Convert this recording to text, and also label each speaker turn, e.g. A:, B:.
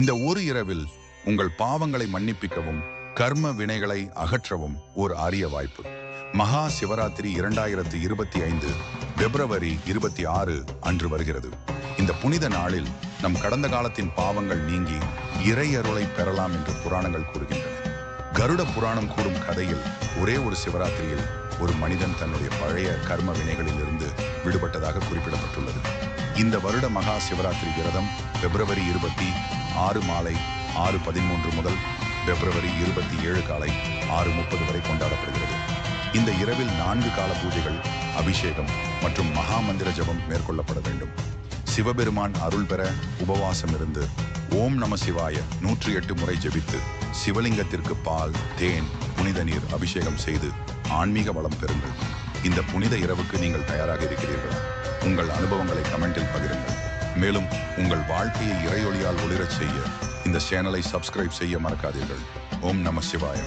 A: இந்த ஒரு இரவில் உங்கள் பாவங்களை மன்னிப்பிக்கவும் கர்ம வினைகளை அகற்றவும் ஒரு அரிய வாய்ப்பு. மகா சிவராத்திரி 2025 பிப்ரவரி 26 அன்று வருகிறது. இந்த புனித நாளில் நம் கடந்த காலத்தின் பாவங்கள் நீங்கி இறையருளை பெறலாம் என்று புராணங்கள் கூறுகின்றன. கருட புராணம் கூறும் கதையில் ஒரே ஒரு சிவராத்திரியில் ஒரு மனிதன் தன்னுடைய பழைய கர்ம வினைகளில் இருந்து விடுபட்டதாக குறிப்பிடப்பட்டுள்ளது. இந்த வருட மகா சிவராத்திரி விரதம் பிப்ரவரி 26 மாலை 6:13 முதல் பிப்ரவரி 27 காலை 6:30 வரை கொண்டாடப்படுகிறது. இந்த இரவில் 4 கால பூஜைகள், அபிஷேகம் மற்றும் மகா மந்திர ஜபம் மேற்கொள்ளப்பட வேண்டும். சிவபெருமான் அருள் பெற உபவாசம் இருந்து ஓம் நம சிவாய 108 முறை ஜெபித்து சிவலிங்கத்திற்கு பால், தேன், புனித நீர் அபிஷேகம் செய்து ஆன்மீக வளம் பெறுங்கள். இந்த புனித இரவுக்கு நீங்கள் தயாராக இருக்கிறீர்களா? உங்கள் அனுபவங்களை கமெண்டில் பகிருங்கள். மேலும் உங்கள் வாழ்க்கையை இறையொளியால் ஒளிரச் செய்ய இந்த சேனலை சப்ஸ்கிரைப் செய்ய மறக்காதீர்கள். ஓம் நம சிவாய.